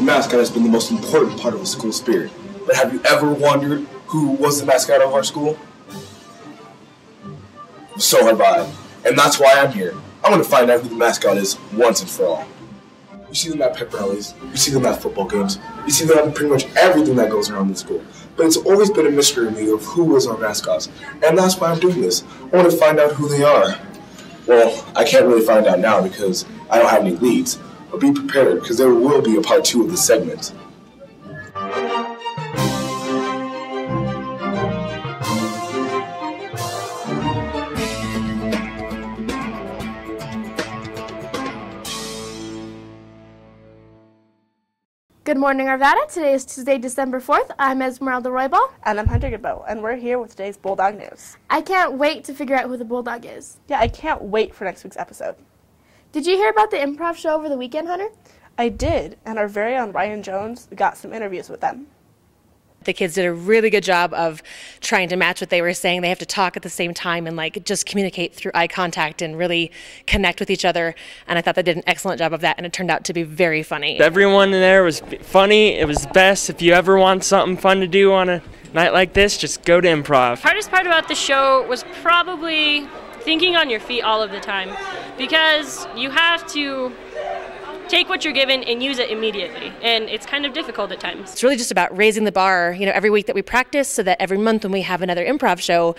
mascot has been the most important part of the school spirit. But have you ever wondered who was the mascot of our school? So have I. And that's why I'm here. I want to find out who the mascot is once and for all. You see them at pep rallies, you see them at football games, you see them at pretty much everything that goes around in school. But it's always been a mystery to me of who is our mascots. And that's why I'm doing this. I want to find out who they are. Well, I can't really find out now because I don't have any leads. But be prepared, because there will be a part 2 of the segment. Good morning, Arvada. Today is Tuesday, December 4th. I'm Esmeralda Roybal. And I'm Hunter Goodbow, and we're here with today's Bulldog News. I can't wait to figure out who the Bulldog is. Yeah, I can't wait for next week's episode. Did you hear about the improv show over the weekend, Hunter? I did, and our very own Ryan Jones got some interviews with them. The kids did a really good job of trying to match what they were saying. They have to talk at the same time and just communicate through eye contact and really connect with each other. And I thought they did an excellent job of that, and it turned out to be very funny. Everyone in there was funny. It was best. If you ever want something fun to do on a night like this, just go to improv. The hardest part about the show was probably thinking on your feet all of the time, because you have to take what you're given and use it immediately, and it's kind of difficult at times. It's really just about raising the bar, every week that we practice, so that every month when we have another improv show,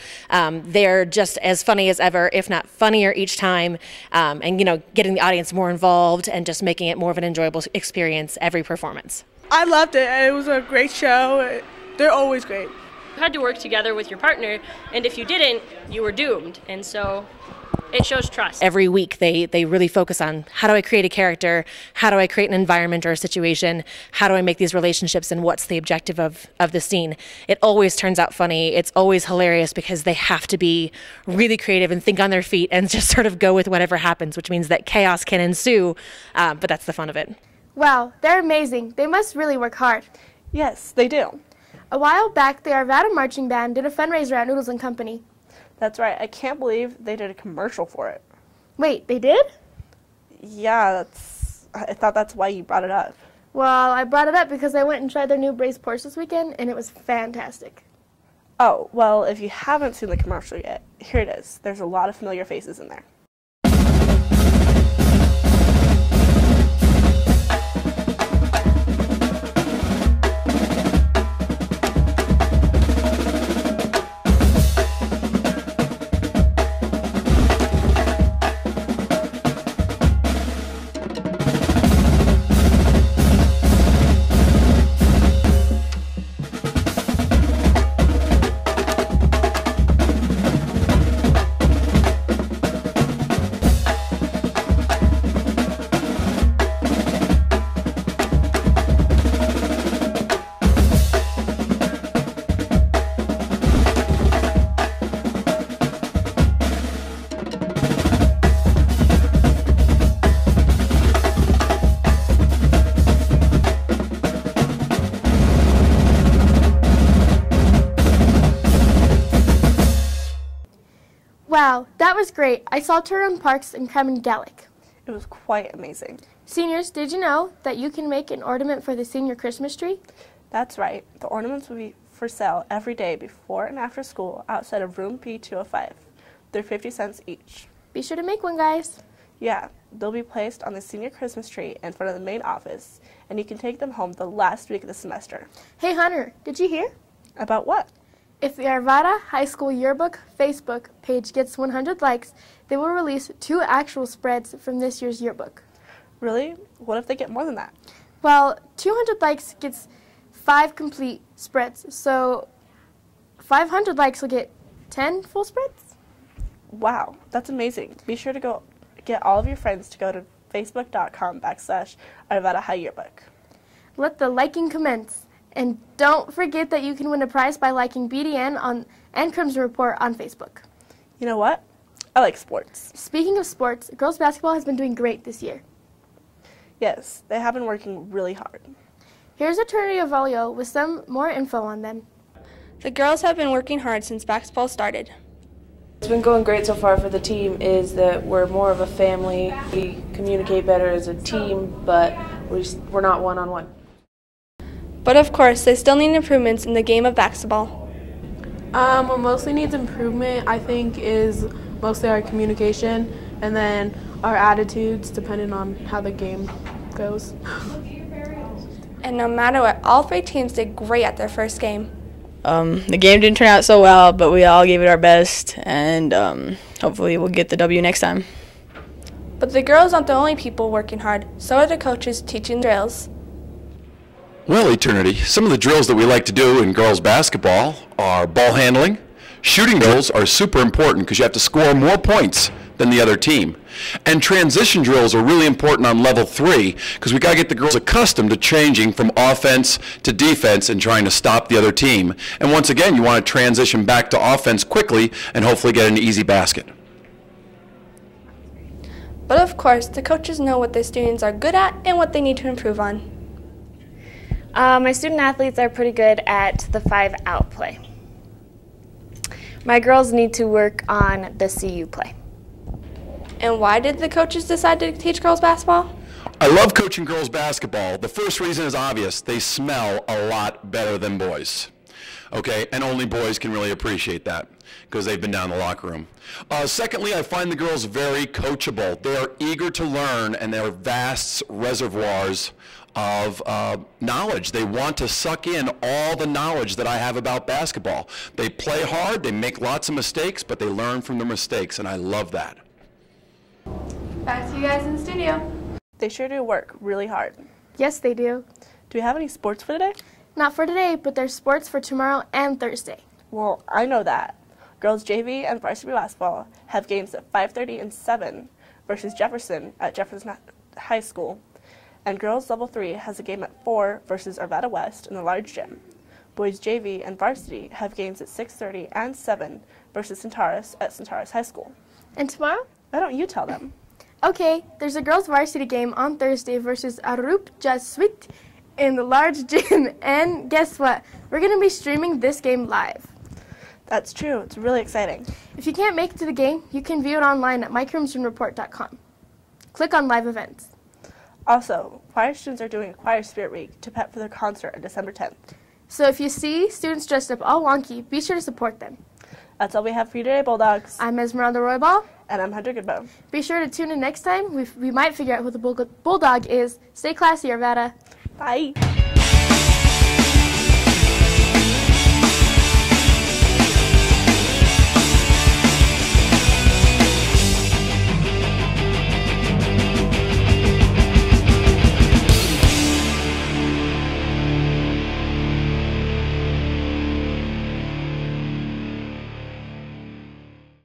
they're just as funny as ever, if not funnier each time, and getting the audience more involved and just making it more of an enjoyable experience every performance. I loved it. It was a great show. They're always great. You had to work together with your partner, and if you didn't, you were doomed, and so it shows trust. Every week they really focus on, how do I create a character, how do I create an environment or a situation, how do I make these relationships, and what's the objective of the scene. It always turns out funny. It's always hilarious because they have to be really creative and think on their feet and just sort of go with whatever happens, which means that chaos can ensue, but that's the fun of it. Wow, they're amazing. They must really work hard. Yes, they do. A while back, the Arvada Marching Band did a fundraiser at Noodles & Company. That's right. I can't believe they did a commercial for it. Wait, they did? Yeah, I thought that's why you brought it up. Well, I brought it up because I went and tried their new braised pork this weekend, and it was fantastic. Oh, well, if you haven't seen the commercial yet, here it is. There's a lot of familiar faces in there. Wow, that was great. I saw Turin Parks and Kremen Gallic. It was quite amazing. Seniors, did you know that you can make an ornament for the senior Christmas tree? That's right. The ornaments will be for sale every day before and after school outside of room P205. They're 50 cents each. Be sure to make one, guys. Yeah, they'll be placed on the senior Christmas tree in front of the main office, and you can take them home the last week of the semester. Hey, Hunter, did you hear? About what? If the Arvada High School Yearbook Facebook page gets 100 likes, they will release 2 actual spreads from this year's yearbook. Really? What if they get more than that? Well, 200 likes gets 5 complete spreads, so 500 likes will get 10 full spreads? Wow, that's amazing. Be sure to go get all of your friends to go to facebook.com/Arvada High Yearbook. Let the liking commence. And don't forget that you can win a prize by liking BDN and Crimson Report on Facebook. You know what? I like sports. Speaking of sports, girls basketball has been doing great this year. Yes, they have been working really hard. Here's Attorney Avalio with some more info on them. The girls have been working hard since basketball started. What's been going great so far for the team is that we're more of a family. We communicate better as a team, but we're not one-on-one. But of course, they still need improvements in the game of basketball. What mostly needs improvement, I think, is mostly our communication and then our attitudes, depending on how the game goes. And no matter what, all three teams did great at their first game. The game didn't turn out so well, but we all gave it our best, and hopefully we'll get the W next time. But the girls aren't the only people working hard. So are the coaches teaching drills. Well, Eternity, some of the drills that we like to do in girls basketball are ball handling. Shooting drills are super important because you have to score more points than the other team. And transition drills are really important on level 3 because we got to get the girls accustomed to changing from offense to defense and trying to stop the other team. And once again, you want to transition back to offense quickly and hopefully get an easy basket. But of course, the coaches know what their students are good at and what they need to improve on. My student athletes are pretty good at the 5-out play. My girls need to work on the CU play. And why did the coaches decide to teach girls basketball? I love coaching girls basketball. The first reason is obvious. They smell a lot better than boys. Okay, and only boys can really appreciate that because they've been down in the locker room. Secondly, I find the girls very coachable. They are eager to learn, and they're vast reservoirs of knowledge. They want to suck in all the knowledge that I have about basketball. They play hard, they make lots of mistakes, but they learn from their mistakes, and I love that. Back to you guys in the studio. They sure do work really hard. Yes, they do. Do we have any sports for today? Not for today, but there's sports for tomorrow and Thursday. Well, I know that. Girls JV and varsity basketball have games at 5:30 and 7 versus Jefferson at Jefferson High School. And girls level 3 has a game at 4 versus Arvada West in the large gym. Boys JV and varsity have games at 6:30 and 7 versus Centaurus at Centaurus High School. And tomorrow? Why don't you tell them? Okay, there's a girls varsity game on Thursday versus Arup Jesuit in the large gym. And guess what? We're going to be streaming this game live. That's true. It's really exciting. If you can't make it to the game, you can view it online at micromesandreport.com. Click on live events. Also, choir students are doing a Choir Spirit Week to prep for their concert on December 10th. So if you see students dressed up all wonky, be sure to support them. That's all we have for you today, Bulldogs. I'm Esmeralda Roybal. And I'm Hunter Goodbow. Be sure to tune in next time. We might figure out who the Bulldog is. Stay classy, Arvada. Bye.